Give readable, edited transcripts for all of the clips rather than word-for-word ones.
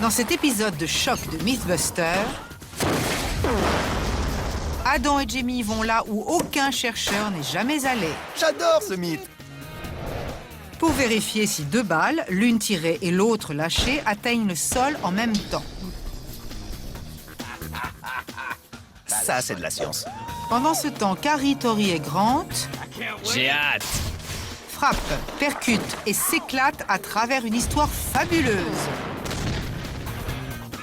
Dans cet épisode de choc de Mythbusters, Adam et Jamie vont là où aucun chercheur n'est jamais allé. J'adore ce mythe. Pour vérifier si deux balles, l'une tirée et l'autre lâchée, atteignent le sol en même temps. Ça, c'est de la science. Pendant ce temps, Carrie, Tori et Grant J'ai hâte. frappent, percutent et s'éclatent à travers une histoire fabuleuse.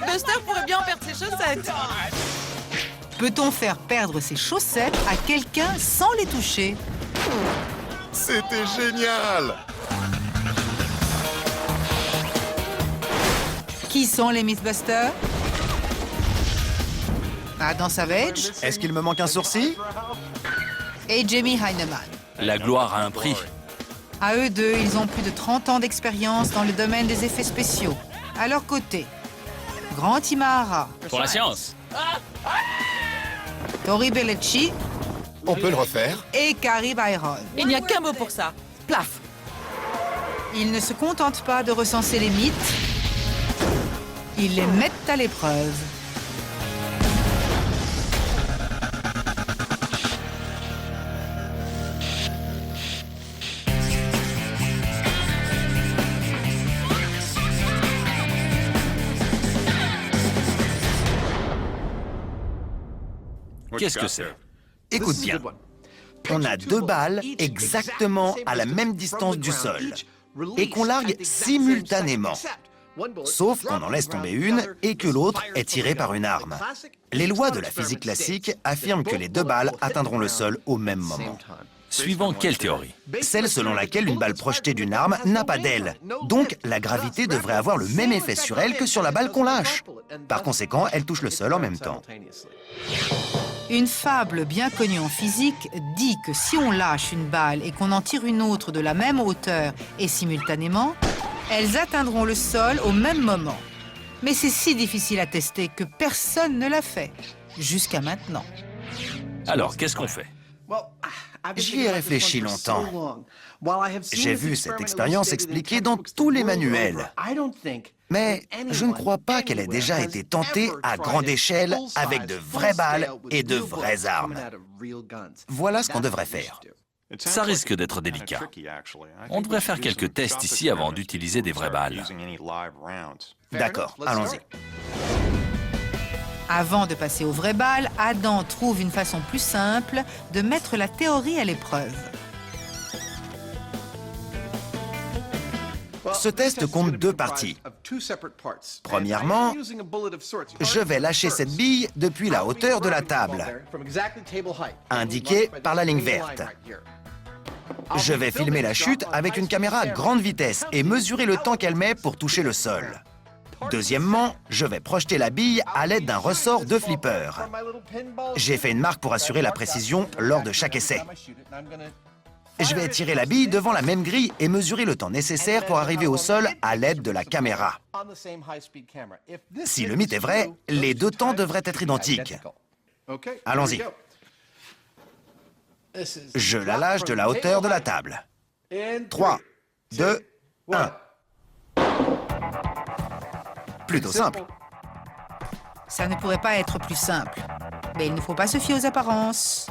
Buster pourrait bien perdre ses chaussettes. Peut-on faire perdre ses chaussettes à quelqu'un sans les toucher? C'était génial. Qui sont les Mythbusters? Adam Savage Est-ce qu'il me manque un sourcil? et Jamie Heineman. La gloire a un prix. À eux deux, ils ont plus de 30 ans d'expérience dans le domaine des effets spéciaux. À leur côté, Grant Imahara, Pour la science. Tori Belleci On peut le refaire? et Carrie Byron. Il n'y a qu'un mot pour ça. Plaf. Ils ne se contentent pas de recenser les mythes, ils les mettent à l'épreuve. Qu'est-ce que c'est? Écoute bien. On a deux balles exactement à la même distance du sol et qu'on largue simultanément. Sauf qu'on en laisse tomber une et que l'autre est tirée par une arme. Les lois de la physique classique affirment que les deux balles atteindront le sol au même moment. Suivant quelle théorie? Celle selon laquelle une balle projetée d'une arme n'a pas d'aile. Donc, la gravité devrait avoir le même effet sur elle que sur la balle qu'on lâche. Par conséquent, elle touche le sol en même temps. Une fable bien connue en physique dit que si on lâche une balle et qu'on en tire une autre de la même hauteur et simultanément, elles atteindront le sol au même moment. Mais c'est si difficile à tester que personne ne l'a fait, jusqu'à maintenant. Alors, qu'est-ce qu'on fait? J'y ai réfléchi longtemps. J'ai vu cette expérience expliquée dans tous les manuels. Mais je ne crois pas qu'elle ait déjà été tentée à grande échelle avec de vraies balles et de vraies armes. Voilà ce qu'on devrait faire. Ça risque d'être délicat. On devrait faire quelques tests ici avant d'utiliser des vraies balles. D'accord, allons-y. Avant de passer aux vraies balles, Adam trouve une façon plus simple de mettre la théorie à l'épreuve. Ce test compte deux parties. Premièrement, je vais lâcher cette bille depuis la hauteur de la table, indiquée par la ligne verte. Je vais filmer la chute avec une caméra à grande vitesse et mesurer le temps qu'elle met pour toucher le sol. Deuxièmement, je vais projeter la bille à l'aide d'un ressort de flipper. J'ai fait une marque pour assurer la précision lors de chaque essai. Je vais tirer la bille devant la même grille et mesurer le temps nécessaire pour arriver au sol à l'aide de la caméra. Si le mythe est vrai, les deux temps devraient être identiques. Allons-y. Je la lâche de la hauteur de la table. 3, 2, 1. Plutôt simple. Ça ne pourrait pas être plus simple. Mais il ne faut pas se fier aux apparences.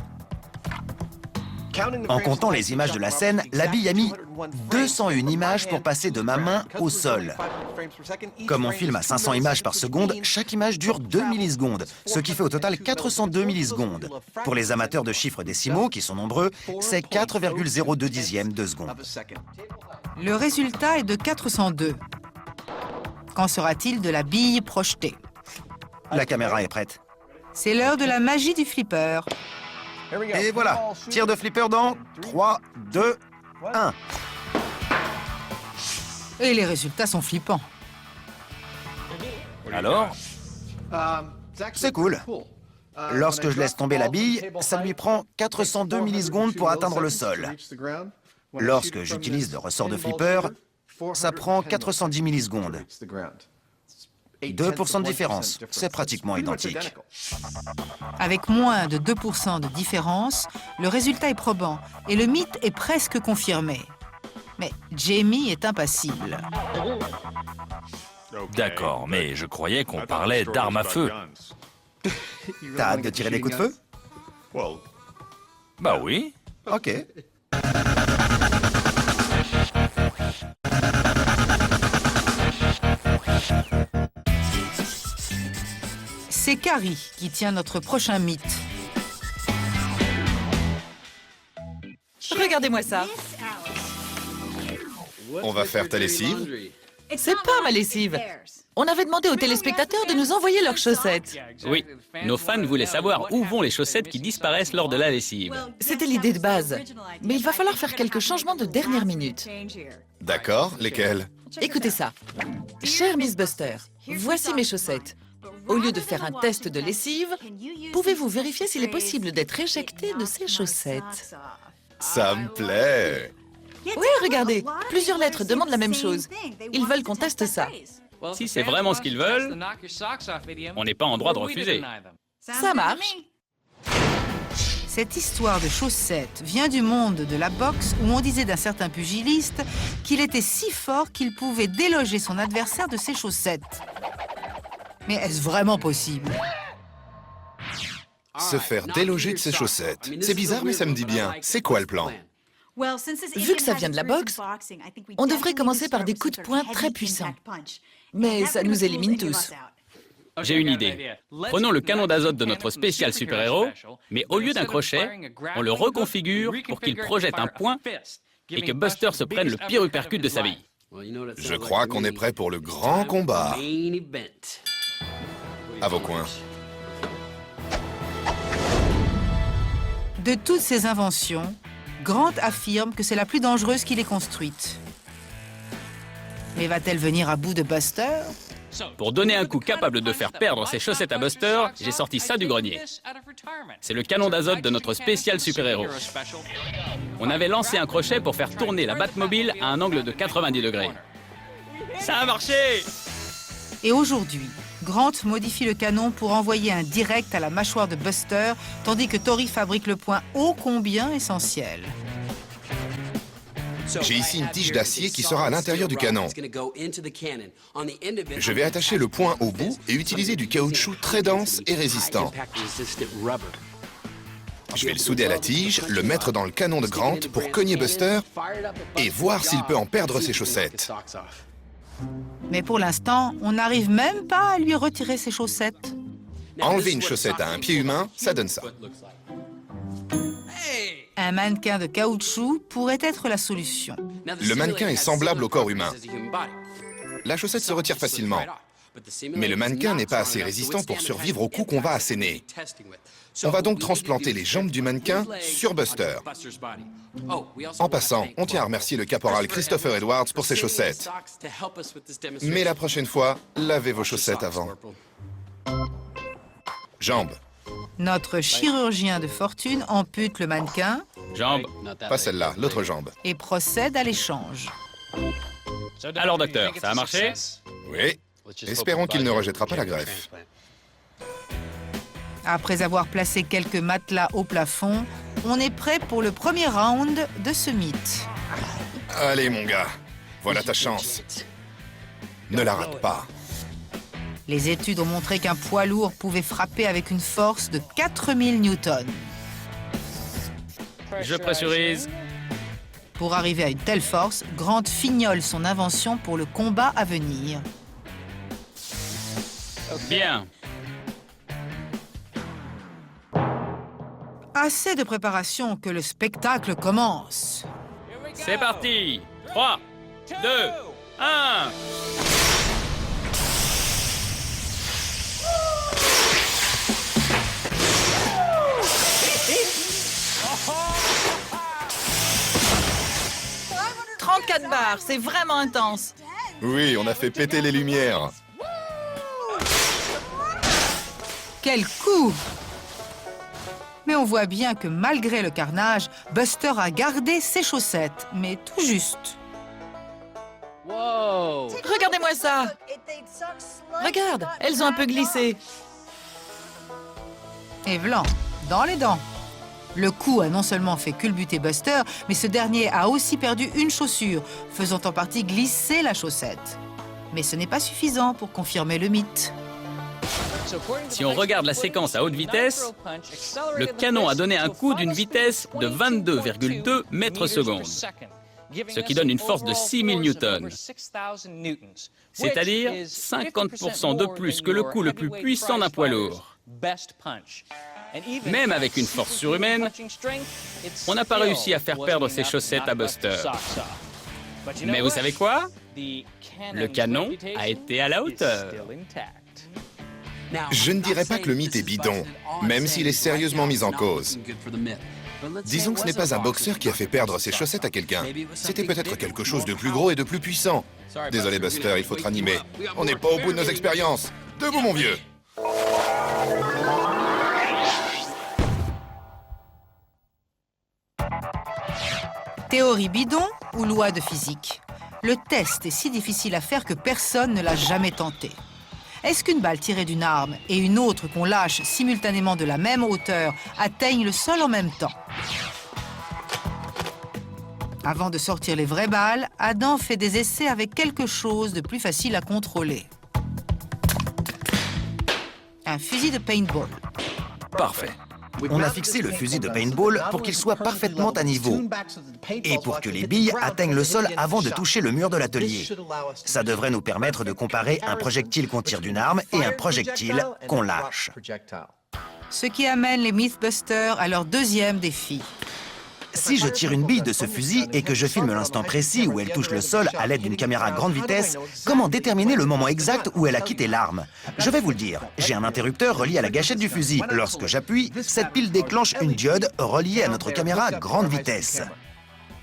En comptant les images de la scène, la bille a mis 201 images pour passer de ma main au sol. Comme on filme à 500 images par seconde, chaque image dure 2 millisecondes, ce qui fait au total 402 millisecondes. Pour les amateurs de chiffres décimaux, qui sont nombreux, c'est 4,02 dixièmes de seconde. Le résultat est de 402. Qu'en sera-t-il de la bille projetée? La caméra est prête. C'est l'heure de la magie du flipper. Et voilà, tir de flipper dans 3, 2, 1. Et les résultats sont flippants. Alors? C'est cool. Lorsque je laisse tomber la bille, ça lui prend 402 millisecondes pour atteindre le sol. Lorsque j'utilise le ressort de flipper, ça prend 410 millisecondes. 2% de différence, c'est pratiquement identique. Avec moins de 2% de différence, le résultat est probant et le mythe est presque confirmé. Mais Jamie est impassible. D'accord, mais je croyais qu'on parlait d'armes à feu. T'as hâte de tirer des coups de feu? Bah oui. Ok. C'est Carrie qui tient notre prochain mythe. Regardez-moi ça. On va faire ta lessive. C'est pas ma lessive. On avait demandé aux téléspectateurs de nous envoyer leurs chaussettes. Oui, nos fans voulaient savoir où vont les chaussettes qui disparaissent lors de la lessive. C'était l'idée de base. Mais il va falloir faire quelques changements de dernière minute. D'accord, lesquels? Écoutez ça. Cher Miss Buster, voici mes chaussettes. Au lieu de faire un test de lessive, pouvez-vous vérifier s'il est possible d'être éjecté de ces chaussettes? Ça me plaît. Oui, regardez, plusieurs lettres demandent la même chose. Ils veulent qu'on teste ça. Si c'est vraiment ce qu'ils veulent, on n'est pas en droit de refuser. Ça marche. Cette histoire de chaussettes vient du monde de la boxe où on disait d'un certain pugiliste qu'il était si fort qu'il pouvait déloger son adversaire de ses chaussettes. Mais est-ce vraiment possible? Se faire déloger de ses chaussettes. C'est bizarre, mais ça me dit bien. C'est quoi le plan? Vu que ça vient de la boxe, on devrait commencer par des coups de poing très puissants. Mais ça nous élimine tous. J'ai une idée. Prenons le canon d'azote de notre spécial super-héros, mais au lieu d'un crochet, on le reconfigure pour qu'il projette un poing et que Buster se prenne le pire uppercut de sa vie. Je crois qu'on est prêt pour le grand combat. À vos coins. De toutes ces inventions, Grant affirme que c'est la plus dangereuse qu'il ait construite. Mais va-t-elle venir à bout de Buster? Pour donner un coup capable de faire perdre ses chaussettes à Buster, j'ai sorti ça du grenier. C'est le canon d'azote de notre spécial super-héros. On avait lancé un crochet pour faire tourner la Batmobile à un angle de 90 degrés. Ça a marché! Et aujourd'hui, Grant modifie le canon pour envoyer un direct à la mâchoire de Buster, tandis que Tori fabrique le point ô combien essentiel. J'ai ici une tige d'acier qui sera à l'intérieur du canon. Je vais attacher le point au bout et utiliser du caoutchouc très dense et résistant. Je vais le souder à la tige, le mettre dans le canon de Grant pour cogner Buster et voir s'il peut en perdre ses chaussettes. Mais pour l'instant, on n'arrive même pas à lui retirer ses chaussettes. Enlever une chaussette à un pied humain, ça donne ça. Un mannequin de caoutchouc pourrait être la solution. Le mannequin est semblable au corps humain. La chaussette se retire facilement. Mais le mannequin n'est pas assez résistant pour survivre aux coups qu'on va asséner. On va donc transplanter les jambes du mannequin sur Buster. En passant, on tient à remercier le caporal Christopher Edwards pour ses chaussettes. Mais la prochaine fois, lavez vos chaussettes avant. Jambes. Notre chirurgien de fortune ampute le mannequin Jambes. Pas celle-là, l'autre jambe. et procède à l'échange. Alors docteur, ça a marché? Oui. Espérons qu'il ne rejettera pas la greffe. Après avoir placé quelques matelas au plafond, on est prêt pour le premier round de ce mythe. Allez, mon gars. Voilà ta chance. Ne la rate pas. Les études ont montré qu'un poids lourd pouvait frapper avec une force de 4000 newtons. Je pressurise. Pour arriver à une telle force, Grant fignole son invention pour le combat à venir. Bien. Assez de préparation, que le spectacle commence. C'est parti. 3, 2, 1. « 34 barres, c'est vraiment intense. Oui, on a fait péter les lumières. Quel coup! Mais on voit bien que malgré le carnage, Buster a gardé ses chaussettes, mais tout juste. Regardez-moi ça. Regarde, elles ont un peu glissé. Et vlan, dans les dents. Le coup a non seulement fait culbuter Buster, mais ce dernier a aussi perdu une chaussure, faisant en partie glisser la chaussette. Mais ce n'est pas suffisant pour confirmer le mythe. Si on regarde la séquence à haute vitesse, le canon a donné un coup d'une vitesse de 22,2 mètres secondes, ce qui donne une force de 6000 newtons, c'est-à-dire 50% de plus que le coup le plus puissant d'un poids lourd. Même avec une force surhumaine, on n'a pas réussi à faire perdre ses chaussettes à Buster. Mais vous savez quoi? Le canon a été à la hauteur. Je ne dirais pas que le mythe est bidon, même s'il est sérieusement mis en cause. Disons que ce n'est pas un boxeur qui a fait perdre ses chaussettes à quelqu'un. C'était peut-être quelque chose de plus gros et de plus puissant. Désolé Buster, il faut te ranimer. On n'est pas au bout de nos expériences. Debout mon vieux. Théorie bidon ou loi de physique? Le test est si difficile à faire que personne ne l'a jamais tenté. Est-ce qu'une balle tirée d'une arme et une autre qu'on lâche simultanément de la même hauteur atteignent le sol en même temps? Avant de sortir les vraies balles, Adam fait des essais avec quelque chose de plus facile à contrôler. Un fusil de paintball. Parfait. On a fixé le fusil de paintball pour qu'il soit parfaitement à niveau et pour que les billes atteignent le sol avant de toucher le mur de l'atelier. Ça devrait nous permettre de comparer un projectile qu'on tire d'une arme et un projectile qu'on lâche. Ce qui amène les Mythbusters à leur deuxième défi. Si je tire une bille de ce fusil et que je filme l'instant précis où elle touche le sol à l'aide d'une caméra à grande vitesse, comment déterminer le moment exact où elle a quitté l'arme? Je vais vous le dire, j'ai un interrupteur relié à la gâchette du fusil. Lorsque j'appuie, cette pile déclenche une diode reliée à notre caméra à grande vitesse.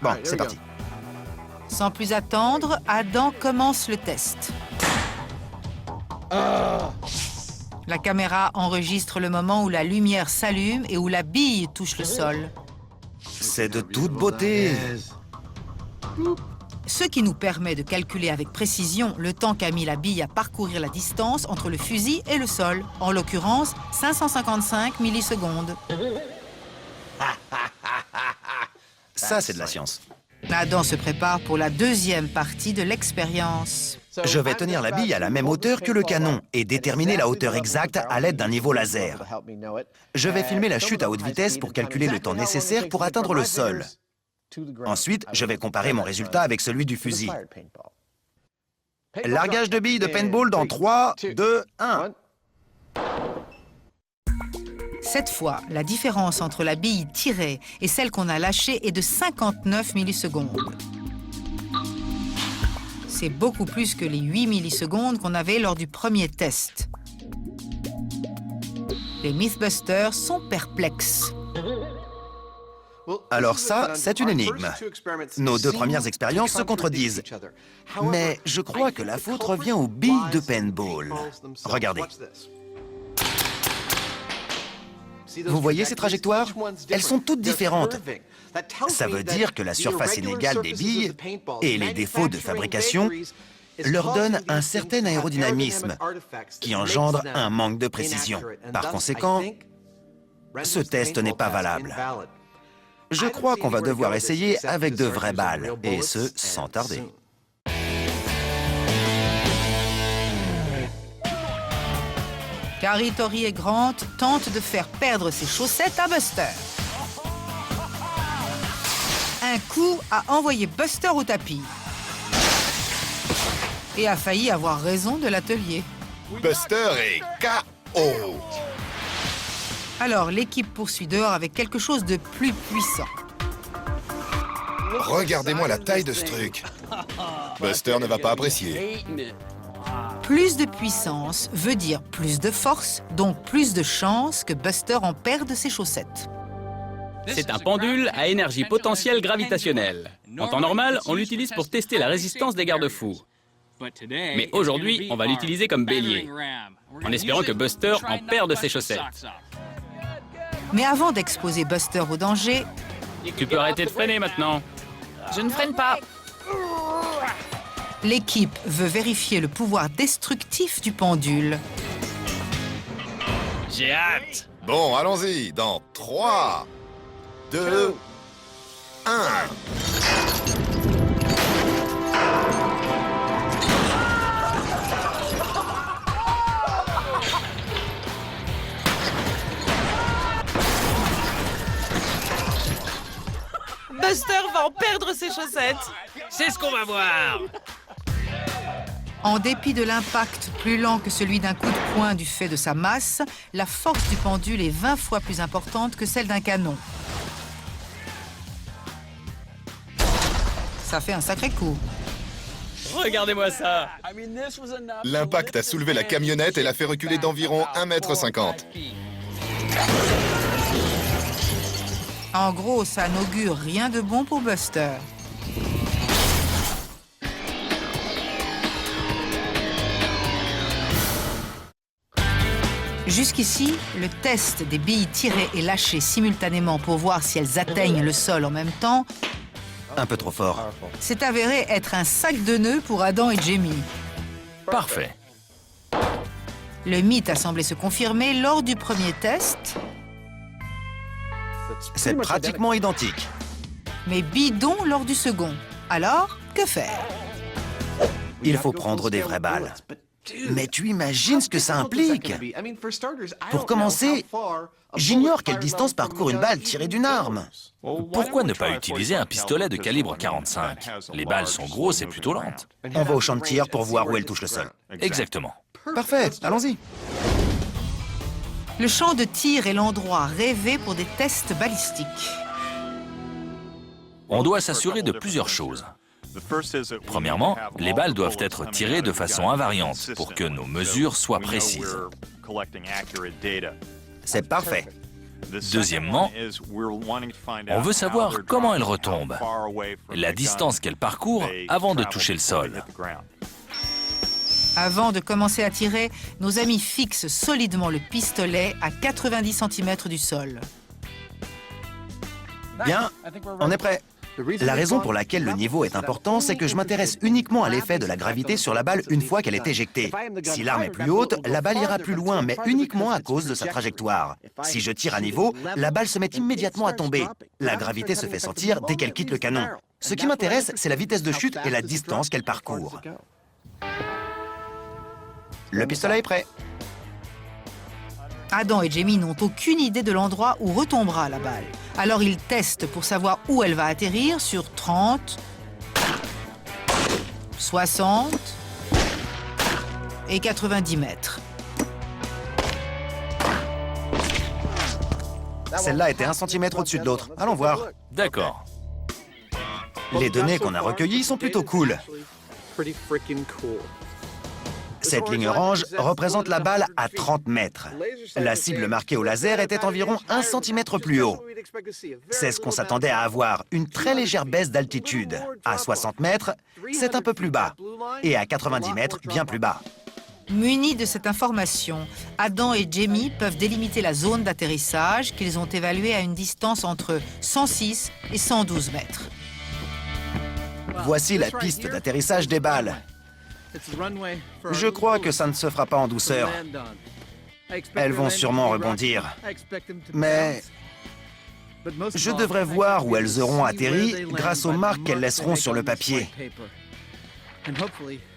Bon, c'est parti. Sans plus attendre, Adam commence le test. La caméra enregistre le moment où la lumière s'allume et où la bille touche le sol. C'est de toute beauté. Ce qui nous permet de calculer avec précision le temps qu'a mis la bille à parcourir la distance entre le fusil et le sol, en l'occurrence 555 millisecondes. Ça, c'est de la science. Adam se prépare pour la deuxième partie de l'expérience. Je vais tenir la bille à la même hauteur que le canon et déterminer la hauteur exacte à l'aide d'un niveau laser. Je vais filmer la chute à haute vitesse pour calculer le temps nécessaire pour atteindre le sol. Ensuite, je vais comparer mon résultat avec celui du fusil. Largage de billes de paintball dans 3, 2, 1. Cette fois, la différence entre la bille tirée et celle qu'on a lâchée est de 59 millisecondes. C'est beaucoup plus que les 8 millisecondes qu'on avait lors du premier test. Les Mythbusters sont perplexes. Alors ça, c'est une énigme. Nos deux premières expériences se contredisent. Mais je crois que la faute revient aux billes de paintball. Regardez. Vous voyez ces trajectoires? Elles sont toutes différentes. Ça veut dire que la surface inégale des billes et les défauts de fabrication leur donnent un certain aérodynamisme qui engendre un manque de précision. Par conséquent, ce test n'est pas valable. Je crois qu'on va devoir essayer avec de vraies balles, et ce, sans tarder. Carrie, Tori et Grant tentent de faire perdre ses chaussettes à Buster. Un coup a envoyé Buster au tapis et a failli avoir raison de l'atelier. Buster est KO. Alors l'équipe poursuit dehors avec quelque chose de plus puissant. Regardez-moi la taille de ce truc. Buster ne va pas apprécier. Plus de puissance veut dire plus de force, donc plus de chances que Buster en perde ses chaussettes. C'est un pendule à énergie potentielle gravitationnelle. En temps normal, on l'utilise pour tester la résistance des garde-fous. Mais aujourd'hui, on va l'utiliser comme bélier, en espérant que Buster en perde ses chaussettes. Mais avant d'exposer Buster au danger, Tu peux arrêter de freiner maintenant. Je ne freine pas. l'équipe veut vérifier le pouvoir destructif du pendule. J'ai hâte. Bon, allons-y. Dans 3, 2, 1. va en perdre ses chaussettes. C'est ce qu'on va voir. En dépit de l'impact plus lent que celui d'un coup de poing du fait de sa masse, la force du pendule est 20 fois plus importante que celle d'un canon. Ça fait un sacré coup. Regardez-moi ça. L'impact a soulevé la camionnette et l'a fait reculer d'environ 1,50 m. En gros, ça n'augure rien de bon pour Buster. Jusqu'ici, le test des billes tirées et lâchées simultanément pour voir si elles atteignent le sol en même temps Un peu trop fort. s'est avéré être un sac de nœuds pour Adam et Jamie. Parfait. Le mythe a semblé se confirmer lors du premier test, C'est pratiquement identique. mais bidon lors du second. Alors, que faire? Il faut prendre des vraies balles. Mais tu imagines ce que ça implique? Pour commencer, j'ignore quelle distance parcourt une balle tirée d'une arme. Pourquoi ne pas utiliser un pistolet de calibre 45? Les balles sont grosses et plutôt lentes. On va au champ de tir pour voir où elle touche le sol. Exactement. Parfait, allons-y. Le champ de tir est l'endroit rêvé pour des tests balistiques. On doit s'assurer de plusieurs choses. Premièrement, les balles doivent être tirées de façon invariante pour que nos mesures soient précises. C'est parfait. Deuxièmement, on veut savoir comment elles retombent, la distance qu'elles parcourent avant de toucher le sol. Avant de commencer à tirer, nos amis fixent solidement le pistolet à 90 cm du sol. Bien, on est prêt. La raison pour laquelle le niveau est important, c'est que je m'intéresse uniquement à l'effet de la gravité sur la balle une fois qu'elle est éjectée. Si l'arme est plus haute, la balle ira plus loin, mais uniquement à cause de sa trajectoire. Si je tire à niveau, la balle se met immédiatement à tomber. La gravité se fait sentir dès qu'elle quitte le canon. Ce qui m'intéresse, c'est la vitesse de chute et la distance qu'elle parcourt. Le pistolet est prêt. Adam et Jamie n'ont aucune idée de l'endroit où retombera la balle. Alors ils testent pour savoir où elle va atterrir sur 30, 60 et 90 mètres. Celle-là était 1 cm au-dessus de l'autre. Allons voir. D'accord. Les données qu'on a recueillies sont plutôt cool. Cette ligne orange représente la balle à 30 mètres. La cible marquée au laser était environ 1 cm plus haut. C'est ce qu'on s'attendait à avoir, une très légère baisse d'altitude. À 60 mètres, c'est un peu plus bas. Et à 90 mètres, bien plus bas. Munis de cette information, Adam et Jamie peuvent délimiter la zone d'atterrissage qu'ils ont évaluée à une distance entre 106 et 112 mètres. Voici la piste d'atterrissage des balles. Je crois que ça ne se fera pas en douceur. Elles vont sûrement rebondir. Mais je devrais voir où elles auront atterri grâce aux marques qu'elles laisseront sur le papier,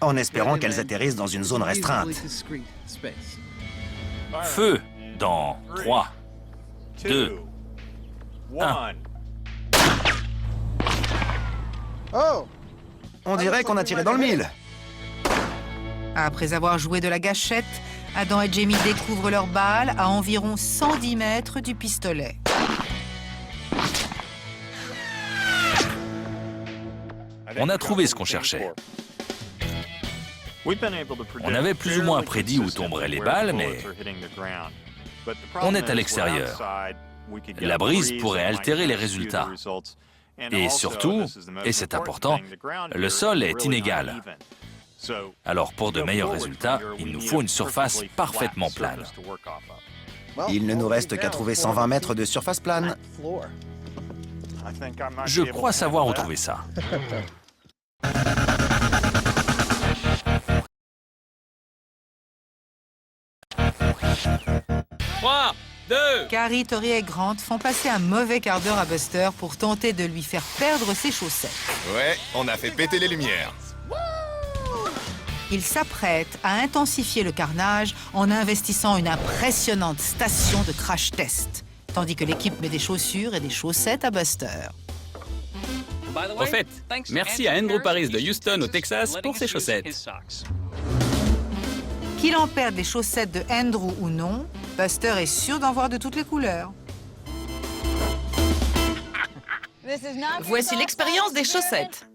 en espérant qu'elles atterrissent dans une zone restreinte. Feu dans 3, 2, 1. On dirait qu'on a tiré dans le mille. Après avoir joué de la gâchette, Adam et Jamie découvrent leur balle à environ 110 mètres du pistolet. On a trouvé ce qu'on cherchait. On avait plus ou moins prédit où tomberaient les balles, mais on est à l'extérieur. La brise pourrait altérer les résultats. Et surtout, et c'est important, le sol est inégal. Alors pour de meilleurs résultats, il nous faut une surface parfaitement plane. Il ne nous reste qu'à trouver 120 mètres de surface plane. Je crois savoir où trouver ça. Trois, deux. Carrie, Tori et Grant font passer un mauvais quart d'heure à Buster pour tenter de lui faire perdre ses chaussettes. Ouais, on a fait péter les lumières. Il s'apprête à intensifier le carnage en investissant une impressionnante station de crash test, tandis que l'équipe met des chaussures et des chaussettes à Buster. Au fait, merci à Andrew Paris de Houston au Texas pour ses chaussettes. Qu'il en perde les chaussettes de Andrew ou non, Buster est sûr d'en voir de toutes les couleurs. Voici l'expérience des chaussettes.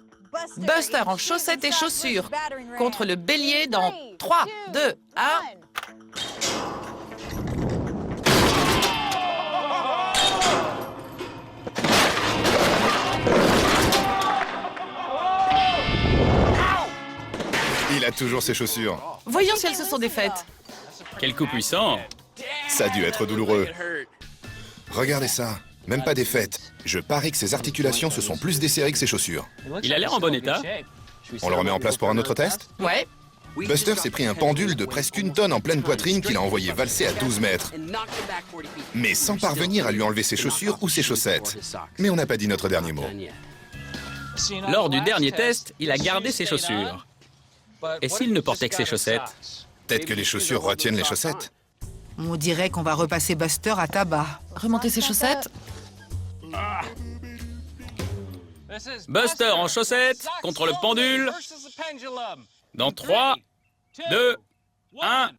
Buster en chaussettes et chaussures contre le bélier dans 3, 2, 1... Il a toujours ses chaussures. Voyons si elles se sont défaites. Quel coup puissant! Ça a dû être douloureux. Regardez ça. Même pas défaite. Je parie que ses articulations se sont plus desserrées que ses chaussures. Il a l'air en bon état. On le remet en place pour un autre test? Ouais. Buster s'est pris un pendule de presque 1 tonne en pleine poitrine qu'il a envoyé valser à 12 mètres. Mais sans parvenir à lui enlever ses chaussures ou ses chaussettes. Mais on n'a pas dit notre dernier mot. Lors du dernier test, il a gardé ses chaussures. Et s'il ne portait que ses chaussettes? Peut-être que les chaussures retiennent les chaussettes. On dirait qu'on va repasser Buster à tabac. Remonter ses chaussettes. Buster en chaussettes contre le pendule. Dans 3, 2, 1...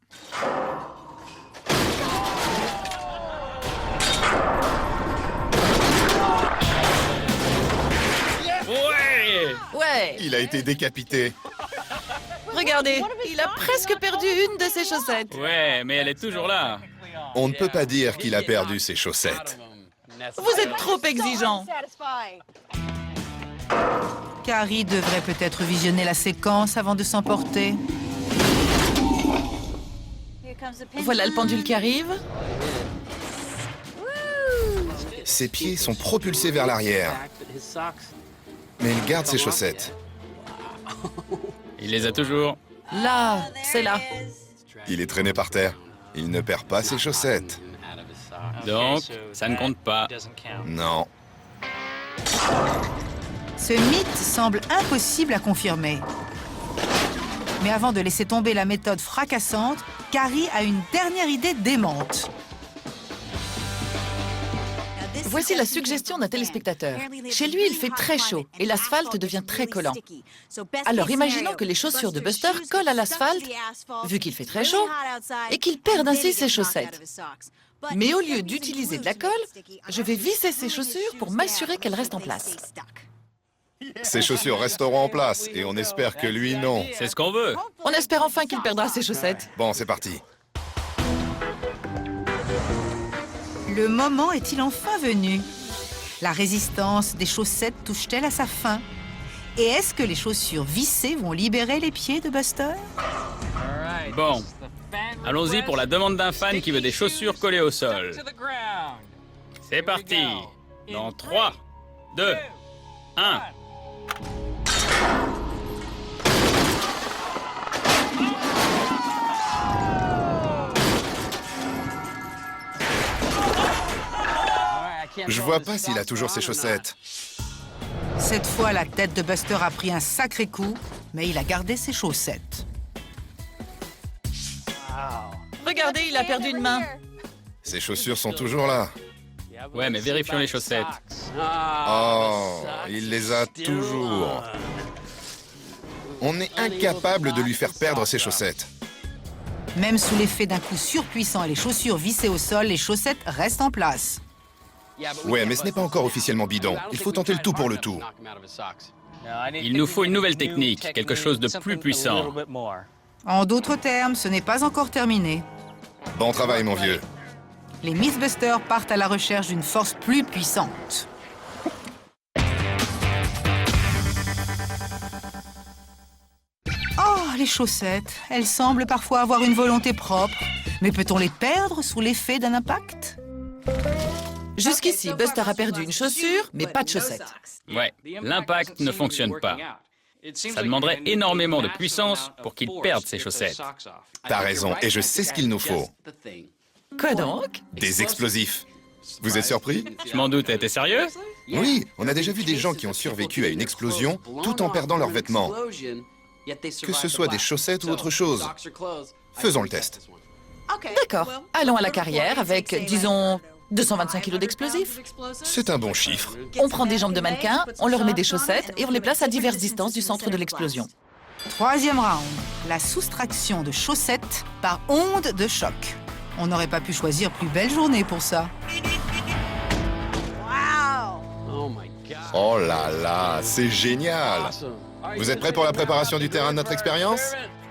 Ouais! Ouais. Il a été décapité. Regardez, il a presque perdu une de ses chaussettes. Ouais, mais elle est toujours là. On ne peut pas dire qu'il a perdu ses chaussettes. Vous êtes trop exigeant. Carrie devrait peut-être visionner la séquence avant de s'emporter. Voilà le pendule qui arrive. Ses pieds sont propulsés vers l'arrière. Mais il garde ses chaussettes. Il les a toujours. Là, c'est là. Il est traîné par terre. Il ne perd pas ses chaussettes. Donc, ça ne compte pas. Non. Ce mythe semble impossible à confirmer. Mais avant de laisser tomber la méthode fracassante, Carrie a une dernière idée démente. Voici la suggestion d'un téléspectateur. Chez lui, il fait très chaud et l'asphalte devient très collant. Alors imaginons que les chaussures de Buster collent à l'asphalte, vu qu'il fait très chaud, et qu'il perde ainsi ses chaussettes. Mais au lieu d'utiliser de la colle, je vais visser ses chaussures pour m'assurer qu'elles restent en place. Ses chaussures resteront en place et on espère que lui, non. C'est ce qu'on veut. On espère enfin qu'il perdra ses chaussettes. Bon, c'est parti. Le moment est-il enfin venu? La résistance des chaussettes touche-t-elle à sa fin? Et est-ce que les chaussures vissées vont libérer les pieds de Buster? Bon, allons-y pour la demande d'un fan qui veut des chaussures collées au sol. C'est parti. Dans 3, 2, 1... Je vois pas s'il a toujours ses chaussettes. Cette fois, la tête de Buster a pris un sacré coup, mais il a gardé ses chaussettes. Regardez, il a perdu une main. Ses chaussures sont toujours là. Ouais, mais vérifions les chaussettes. Oh, il les a toujours. On est incapable de lui faire perdre ses chaussettes. Même sous l'effet d'un coup surpuissant et les chaussures vissées au sol, les chaussettes restent en place. Ouais, mais ce n'est pas encore officiellement bidon. Il faut tenter le tout pour le tout. Il nous faut une nouvelle technique, quelque chose de plus puissant. En d'autres termes, ce n'est pas encore terminé. Bon travail, mon vieux. Les Mythbusters partent à la recherche d'une force plus puissante. Oh, les chaussettes, elles semblent parfois avoir une volonté propre. Mais peut-on les perdre sous l'effet d'un impact? Jusqu'ici, Buster a perdu une chaussure, mais pas de chaussettes. Ouais, l'impact ne fonctionne pas. Ça demanderait énormément de puissance pour qu'il perde ses chaussettes. T'as raison, et je sais ce qu'il nous faut. Quoi donc? Des explosifs. Vous êtes surpris? Je m'en doutais, t'es sérieux? Oui, on a déjà vu des gens qui ont survécu à une explosion tout en perdant leurs vêtements. Que ce soit des chaussettes ou autre chose. Faisons le test. D'accord, allons à la carrière avec, disons, 225 kilos d'explosifs. C'est un bon chiffre. On prend des jambes de mannequin, on leur met des chaussettes et on les place à diverses distances du centre de l'explosion. Troisième round, la soustraction de chaussettes par onde de choc. On n'aurait pas pu choisir plus belle journée pour ça. Oh là là, c'est génial! Vous êtes prêts pour la préparation du terrain de notre expérience?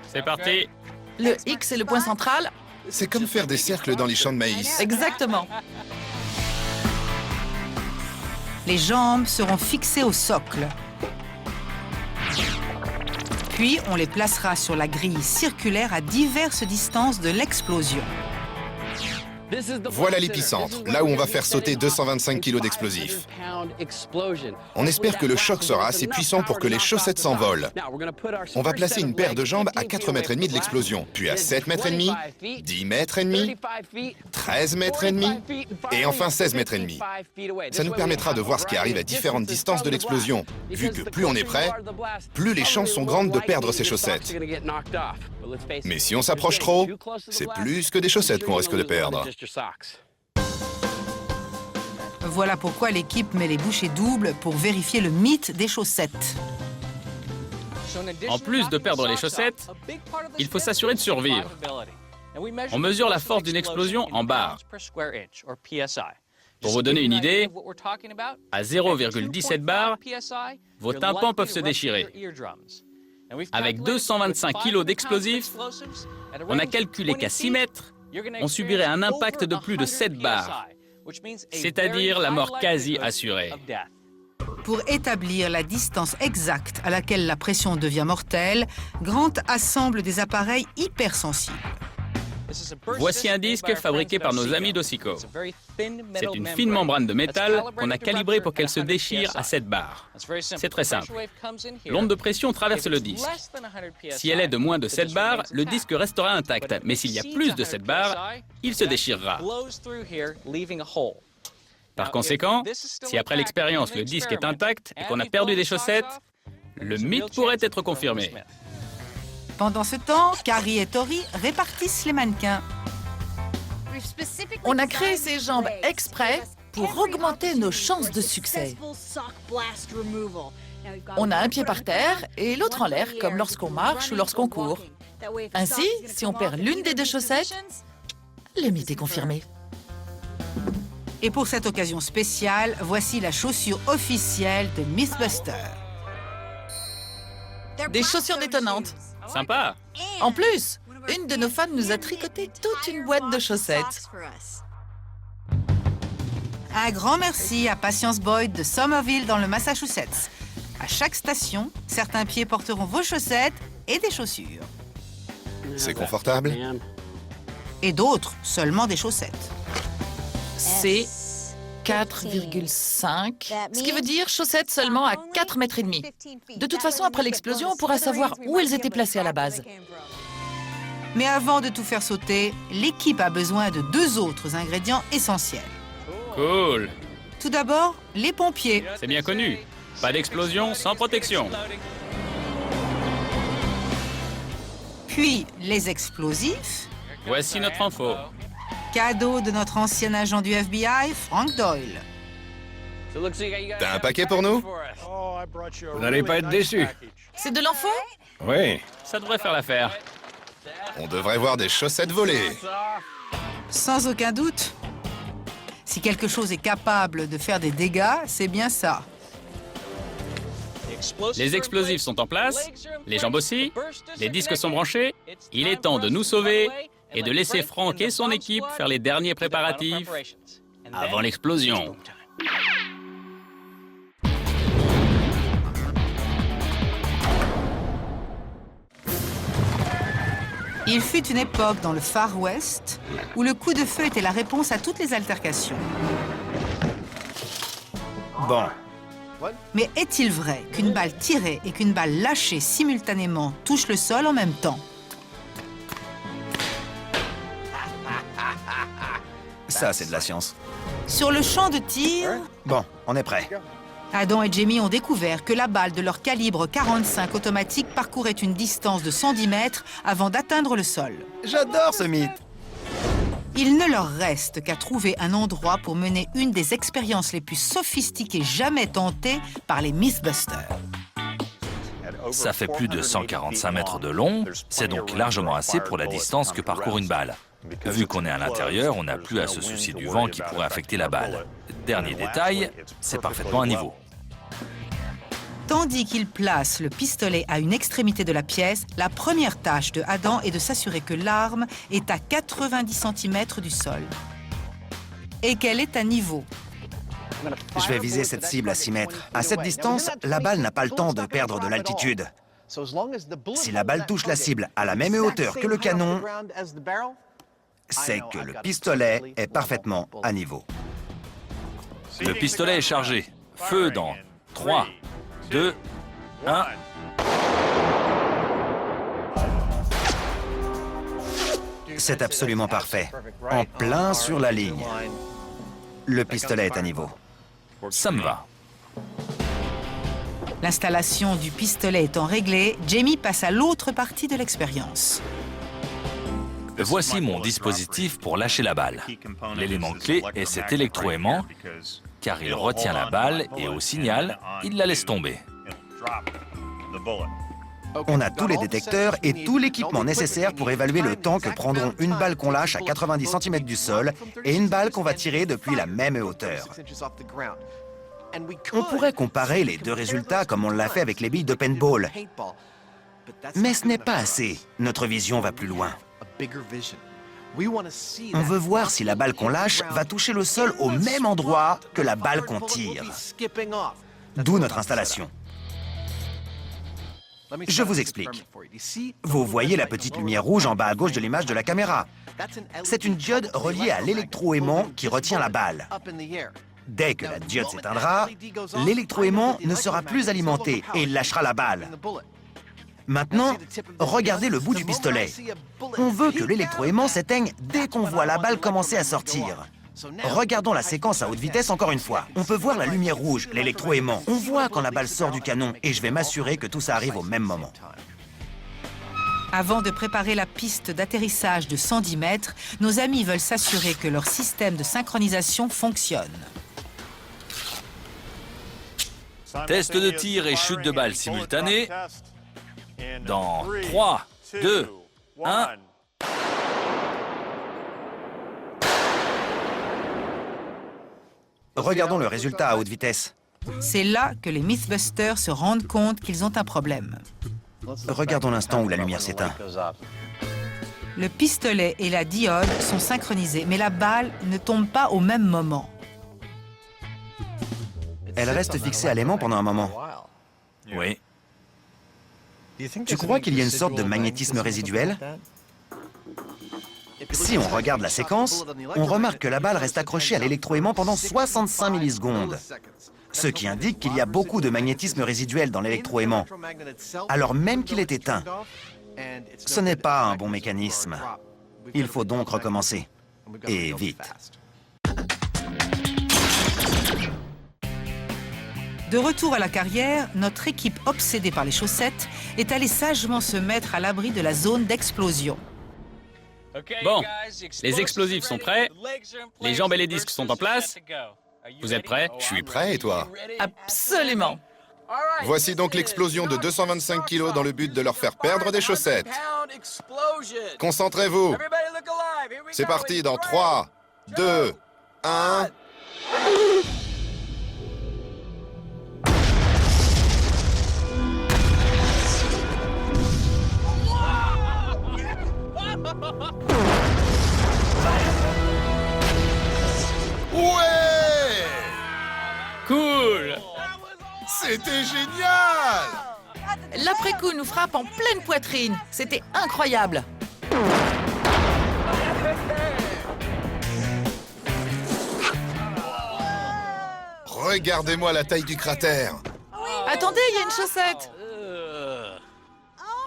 C'est parti. Le X est le point central. C'est comme faire des cercles dans les champs de maïs. Exactement. Les jambes seront fixées au socle. Puis, on les placera sur la grille circulaire à diverses distances de l'explosion. Voilà l'épicentre, là où on va faire sauter 225 kilos d'explosifs. On espère que le choc sera assez puissant pour que les chaussettes s'envolent. On va placer une paire de jambes à 4,5 mètres de l'explosion, puis à 7,5 mètres, 10,5 mètres, 13,5 mètres et enfin 16,5 mètres. Ça nous permettra de voir ce qui arrive à différentes distances de l'explosion, vu que plus on est prêt, plus les chances sont grandes de perdre ces chaussettes. Mais si on s'approche trop, c'est plus que des chaussettes qu'on risque de perdre. Voilà pourquoi l'équipe met les bouchées doubles pour vérifier le mythe des chaussettes. En plus de perdre les chaussettes, il faut s'assurer de survivre. On mesure la force d'une explosion en bars. Pour vous donner une idée, à 0,17 bars, vos tympans peuvent se déchirer. Avec 225 kilos d'explosifs, on a calculé qu'à 6 mètres, on subirait un impact de plus de 7 bars, c'est-à-dire la mort quasi assurée. Pour établir la distance exacte à laquelle la pression devient mortelle, Grant assemble des appareils hypersensibles. Voici un disque fabriqué par nos amis d'Osico. C'est une fine membrane de métal qu'on a calibrée pour qu'elle se déchire à 7 bars. C'est très simple. L'onde de pression traverse le disque. Si elle est de moins de 7 bars, le disque restera intact. Mais s'il y a plus de 7 bars, il se déchirera. Par conséquent, si après l'expérience le disque est intact et qu'on a perdu des chaussettes, le mythe pourrait être confirmé. Pendant ce temps, Carrie et Tori répartissent les mannequins. On a créé ces jambes exprès pour augmenter nos chances de succès. On a un pied par terre et l'autre en l'air, comme lorsqu'on marche ou lorsqu'on court. Ainsi, si on perd l'une des deux chaussettes, le mythe est confirmé. Et pour cette occasion spéciale, voici la chaussure officielle de Mythbusters. Des chaussures détonnantes. Sympa. En plus, une de nos fans nous a tricoté toute une boîte de chaussettes. Un grand merci à Patience Boyd de Somerville dans le Massachusetts. À chaque station, certains pieds porteront vos chaussettes et des chaussures. C'est confortable? Et d'autres, seulement des chaussettes. C'est 4,5, ce qui veut dire chaussettes seulement à 4,5 mètres. De toute façon, après l'explosion, on pourra savoir où elles étaient placées à la base. Mais avant de tout faire sauter, l'équipe a besoin de 2 autres ingrédients essentiels. Cool. Tout d'abord, les pompiers. C'est bien connu. Pas d'explosion sans protection. Puis, les explosifs. Voici notre info. Cadeau de notre ancien agent du FBI, Frank Doyle. T'as un paquet pour nous? Vous n'allez pas être déçus. C'est de l'enfant? Oui. Ça devrait faire l'affaire. On devrait voir des chaussettes voler. Sans aucun doute. Si quelque chose est capable de faire des dégâts, c'est bien ça. Les explosifs sont en place, les jambes aussi, les disques sont branchés. Il est temps de nous sauver et de laisser Frank et son équipe faire les derniers préparatifs avant l'explosion. Il fut une époque dans le Far West où le coup de feu était la réponse à toutes les altercations. Bon, Mais est-il vrai qu'une balle tirée et qu'une balle lâchée simultanément touchent le sol en même temps? ça c'est de la science. Sur le champ de tir, Bon, on est prêt. Adam et Jamie ont découvert que la balle de leur calibre 45 automatique parcourait une distance de 110 mètres avant d'atteindre le sol. J'adore ce mythe. Il ne leur reste qu'à trouver un endroit pour mener une des expériences les plus sophistiquées jamais tentées par les Mythbusters. Ça fait plus de 145 mètres de long, c'est donc largement assez pour la distance que parcourt une balle. Vu qu'on est à l'intérieur, on n'a plus à se soucier du vent qui pourrait affecter la balle. Dernier détail, c'est parfaitement à niveau. Tandis qu'il place le pistolet à une extrémité de la pièce, la première tâche de Adam est de s'assurer que l'arme est à 90 cm du sol et qu'elle est à niveau. Je vais viser cette cible à 6 mètres. À cette distance, la balle n'a pas le temps de perdre de l'altitude. Si la balle touche la cible à la même hauteur que le canon, c'est que le pistolet est parfaitement à niveau. Le pistolet est chargé. Feu dans 3, 2, 1... C'est absolument parfait. En plein sur la ligne. Le pistolet est à niveau. Ça me va. L'installation du pistolet étant réglée, Jamie passe à l'autre partie de l'expérience. Voici mon dispositif pour lâcher la balle. L'élément clé est cet électroaimant, car il retient la balle et au signal, il la laisse tomber. On a tous les détecteurs et tout l'équipement nécessaire pour évaluer le temps que prendront une balle qu'on lâche à 90 cm du sol et une balle qu'on va tirer depuis la même hauteur. On pourrait comparer les deux résultats comme on l'a fait avec les billes de paintball. Mais ce n'est pas assez. Notre vision va plus loin. On veut voir si la balle qu'on lâche va toucher le sol au même endroit que la balle qu'on tire. D'où notre installation. Je vous explique. Vous voyez la petite lumière rouge en bas à gauche de l'image de la caméra. C'est une diode reliée à l'électroaimant qui retient la balle. Dès que la diode s'éteindra, l'électroaimant ne sera plus alimenté et il lâchera la balle. Maintenant, regardez le bout du pistolet. On veut que l'électroaimant s'éteigne dès qu'on voit la balle commencer à sortir. Regardons la séquence à haute vitesse encore une fois. On peut voir la lumière rouge, l'électroaimant. On voit quand la balle sort du canon et je vais m'assurer que tout ça arrive au même moment. Avant de préparer la piste d'atterrissage de 110 mètres, nos amis veulent s'assurer que leur système de synchronisation fonctionne. Test de tir et chute de balle simultanée. Dans 3, 2, 1... Regardons le résultat à haute vitesse. C'est là que les Mythbusters se rendent compte qu'ils ont un problème. Regardons l'instant où la lumière s'éteint. Le pistolet et la diode sont synchronisés, mais la balle ne tombe pas au même moment. Elle reste fixée à l'aimant pendant un moment. Oui. Tu crois qu'il y a une sorte de magnétisme résiduel? Si on regarde la séquence, on remarque que la balle reste accrochée à l'électroaimant pendant 65 millisecondes, ce qui indique qu'il y a beaucoup de magnétisme résiduel dans l'électroaimant, alors même qu'il est éteint. Ce n'est pas un bon mécanisme. Il faut donc recommencer. Et vite. De retour à la carrière, notre équipe obsédée par les chaussettes est allée sagement se mettre à l'abri de la zone d'explosion. Bon, les explosifs sont prêts, les jambes et les disques sont en place. Vous êtes prêts? Je suis prêt, et toi? Absolument. Voici donc l'explosion de 225 kilos dans le but de leur faire perdre des chaussettes. Concentrez-vous. C'est parti dans 3, 2, 1... Ouais! Cool! C'était génial! L'après-coup nous frappe en pleine poitrine. C'était incroyable. Regardez-moi la taille du cratère. Attendez, il y a une chaussette.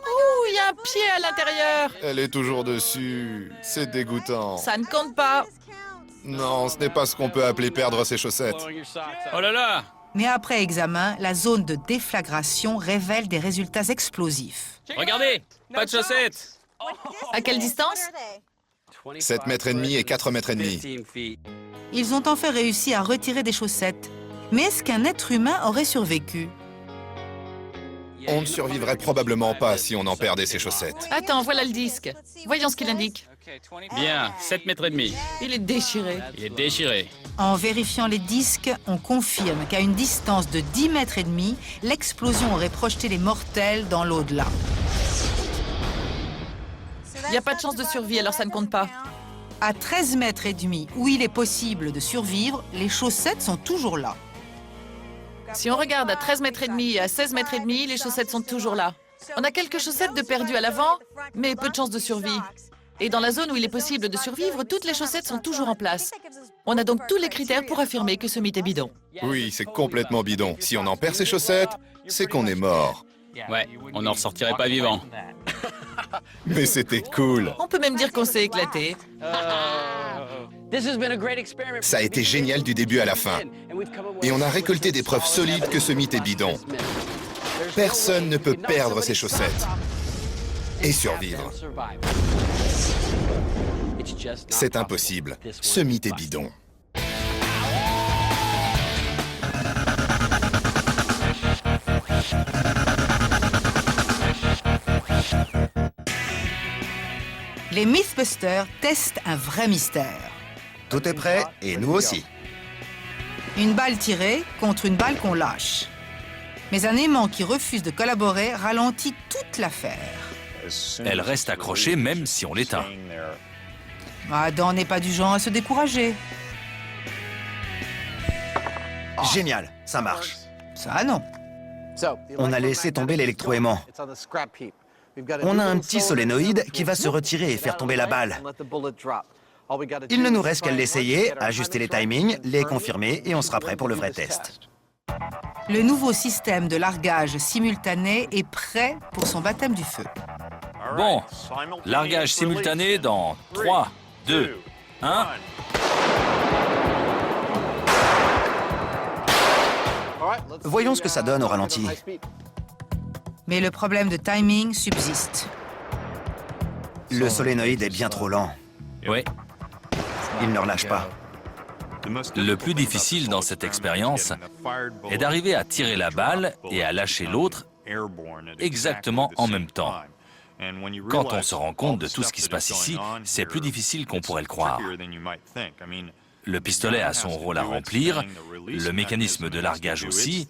Ouh, il y a un pied à l'intérieur. Elle est toujours dessus. C'est dégoûtant. Ça ne compte pas. Non, ce n'est pas ce qu'on peut appeler perdre ses chaussettes. Oh là là! Mais après examen, la zone de déflagration révèle des résultats explosifs. Regardez! Pas de chaussettes! À quelle distance? 7 mètres et demi et 4 mètres et demi. Ils ont enfin réussi à retirer des chaussettes. Mais est-ce qu'un être humain aurait survécu? On ne survivrait probablement pas si on en perdait ses chaussettes. Attends, voilà le disque. Voyons ce qu'il indique. Bien, 7 mètres et demi. Il est déchiré. Il est déchiré. En vérifiant les disques, on confirme qu'à une distance de 10 mètres et demi, l'explosion aurait projeté les mortels dans l'au-delà. Il n'y a pas de chance de survie, alors ça ne compte pas. À 13 mètres et demi, où il est possible de survivre, les chaussettes sont toujours là. Si on regarde à 13 mètres et demi et à 16 mètres et demi, les chaussettes sont toujours là. On a quelques chaussettes de perdues à l'avant, mais peu de chances de survie. Et dans la zone où il est possible de survivre, toutes les chaussettes sont toujours en place. On a donc tous les critères pour affirmer que ce mythe est bidon. Oui, c'est complètement bidon. Si on en perd ses chaussettes, c'est qu'on est mort. Ouais, on n'en ressortirait pas vivant. Mais c'était cool. On peut même dire qu'on s'est éclaté. Ça a été génial du début à la fin. Et on a récolté des preuves solides que ce mythe est bidon. Personne ne peut perdre ses chaussettes et survivre. C'est impossible. Ce mythe est bidon. Les Mythbusters testent un vrai mystère. Tout est prêt, et nous aussi. Une balle tirée contre une balle qu'on lâche. Mais un aimant qui refuse de collaborer ralentit toute l'affaire. Elle reste accrochée même si on l'éteint. Adam n'est pas du genre à se décourager. Génial, ça marche. Ça, non. On a laissé tomber l'électroaimant. On a un petit solénoïde qui va se retirer et faire tomber la balle. Il ne nous reste qu'à l'essayer, ajuster les timings, les confirmer et on sera prêt pour le vrai test. Le nouveau système de largage simultané est prêt pour son baptême du feu. Bon, largage simultané dans 3, 2, 1... Voyons ce que ça donne au ralenti. Mais le problème de timing subsiste. Le solénoïde est bien trop lent. Ouais. Il ne relâche pas. Le plus difficile dans cette expérience est d'arriver à tirer la balle et à lâcher l'autre exactement en même temps. Quand on se rend compte de tout ce qui se passe ici, c'est plus difficile qu'on pourrait le croire. Le pistolet a son rôle à remplir, le mécanisme de largage aussi,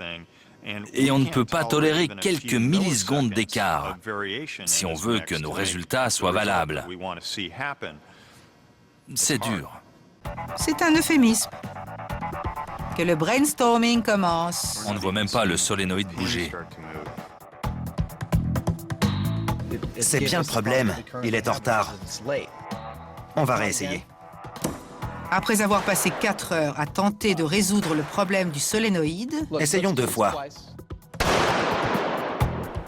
et on ne peut pas tolérer quelques millisecondes d'écart si on veut que nos résultats soient valables. C'est dur. C'est un euphémisme. Que le brainstorming commence. On ne voit même pas le solénoïde bouger. C'est bien le problème, il est en retard. On va réessayer. Après avoir passé 4 heures à tenter de résoudre le problème du solénoïde, Essayons 2 fois.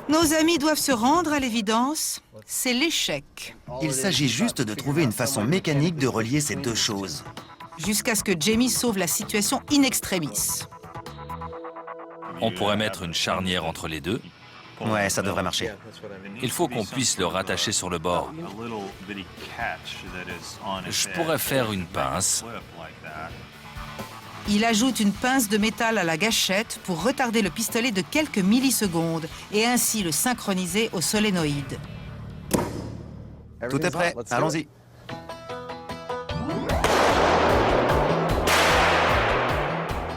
nos amis doivent se rendre à l'évidence, c'est l'échec. Il s'agit juste de trouver une façon mécanique de relier ces deux choses. Jusqu'à ce que Jamie sauve la situation in extremis. On pourrait mettre une charnière entre les deux. Ouais, ça devrait marcher. Il faut qu'on puisse le rattacher sur le bord. Je pourrais faire une pince. Il ajoute une pince de métal à la gâchette pour retarder le pistolet de quelques millisecondes et ainsi le synchroniser au solénoïde. Tout est prêt, allons-y.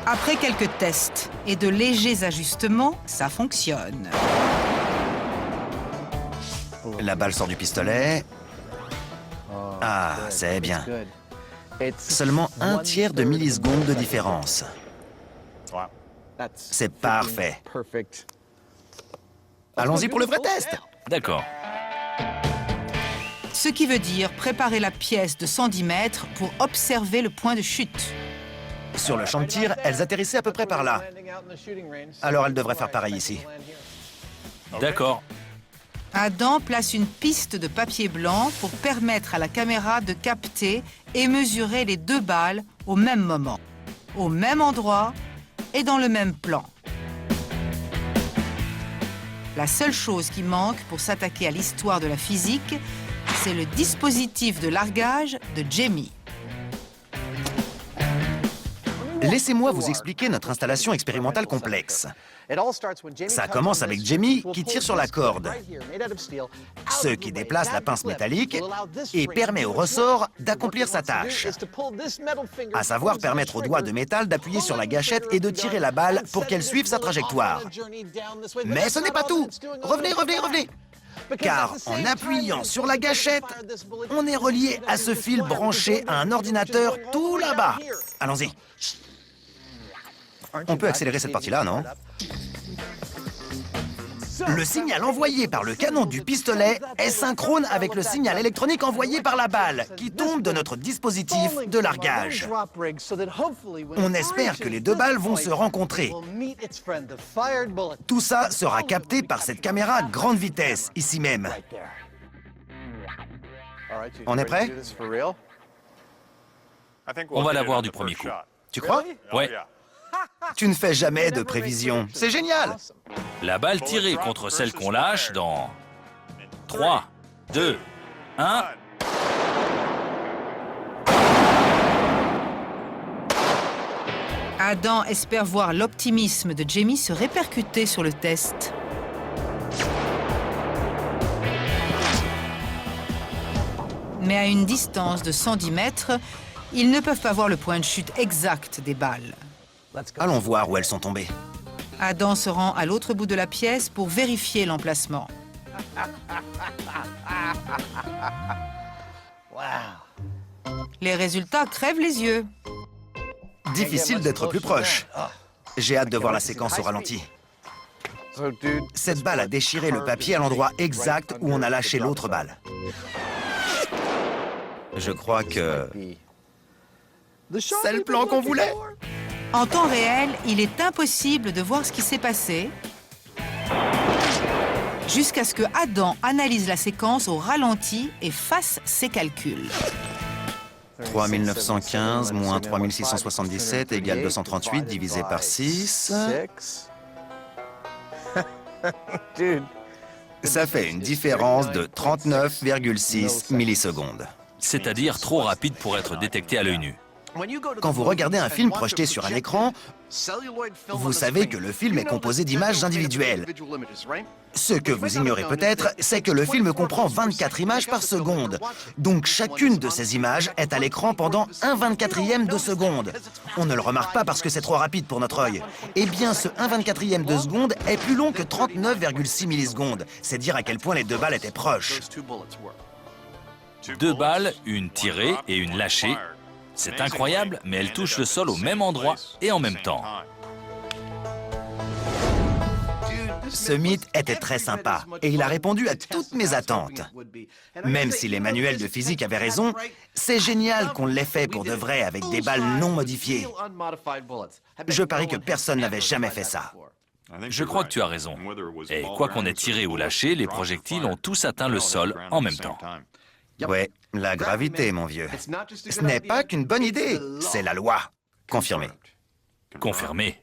Après quelques tests et de légers ajustements, ça fonctionne. La balle sort du pistolet. Ah, c'est bien. Seulement 1/3 de milliseconde de différence. C'est parfait. Allons-y pour le vrai test. D'accord. Ce qui veut dire préparer la pièce de 110 mètres pour observer le point de chute. Sur le champ de tir, elles atterrissaient à peu près par là. Alors elles devraient faire pareil ici. D'accord. Adam place une piste de papier blanc pour permettre à la caméra de capter et mesurer les 2 balles au même moment, au même endroit et dans le même plan. La seule chose qui manque pour s'attaquer à l'histoire de la physique, c'est le dispositif de largage de Jamie. Laissez-moi vous expliquer notre installation expérimentale complexe. Ça commence avec Jamie qui tire sur la corde, ce qui déplace la pince métallique et permet au ressort d'accomplir sa tâche, à savoir permettre au doigt de métal d'appuyer sur la gâchette et de tirer la balle pour qu'elle suive sa trajectoire. Mais ce n'est pas tout. Revenez, revenez, revenez. Car en appuyant sur la gâchette, on est relié à ce fil branché à un ordinateur tout là-bas. Allons-y. On peut accélérer cette partie-là, non? Le signal envoyé par le canon du pistolet est synchrone avec le signal électronique envoyé par la balle, qui tombe de notre dispositif de largage. On espère que les deux balles vont se rencontrer. Tout ça sera capté par cette caméra à grande vitesse, ici même. On est prêt? On va l'avoir du premier coup. Tu crois? Ouais. Tu ne fais jamais de prévision. C'est génial! La balle tirée contre celle qu'on lâche dans 3, 2, 1... Adam espère voir l'optimisme de Jamie se répercuter sur le test. Mais à une distance de 110 mètres, ils ne peuvent pas voir le point de chute exact des balles. Allons voir où elles sont tombées. Adam se rend à l'autre bout de la pièce pour vérifier l'emplacement. Les résultats crèvent les yeux. Difficile d'être plus proche. J'ai hâte de voir la séquence au ralenti. Cette balle a déchiré le papier à l'endroit exact où on a lâché l'autre balle. Je crois que... c'est le plan qu'on voulait. En temps réel, il est impossible de voir ce qui s'est passé jusqu'à ce que Adam analyse la séquence au ralenti et fasse ses calculs. 3915 moins 3677 égale 238 divisé par 6. Ça fait une différence de 39,6 millisecondes. C'est-à-dire trop rapide pour être détecté à l'œil nu. Quand vous regardez un film projeté sur un écran, vous savez que le film est composé d'images individuelles. Ce que vous ignorez peut-être, c'est que le film comprend 24 images par seconde. Donc chacune de ces images est à l'écran pendant 1/24e de seconde. On ne le remarque pas parce que c'est trop rapide pour notre œil. Eh bien, ce 1/24e de seconde est plus long que 39,6 millisecondes. C'est dire à quel point les deux balles étaient proches. 2 balles, une tirée et une lâchée. C'est incroyable, mais elles touchent le sol au même endroit et en même temps. Ce mythe était très sympa et il a répondu à toutes mes attentes. Même si les manuels de physique avaient raison, c'est génial qu'on l'ait fait pour de vrai avec des balles non modifiées. Je parie que personne n'avait jamais fait ça. Je crois que tu as raison. Et quoi qu'on ait tiré ou lâché, les projectiles ont tous atteint le sol en même temps. Ouais, la gravité, mon vieux. Ce n'est pas qu'une bonne idée, c'est la loi. Confirmé. Confirmé.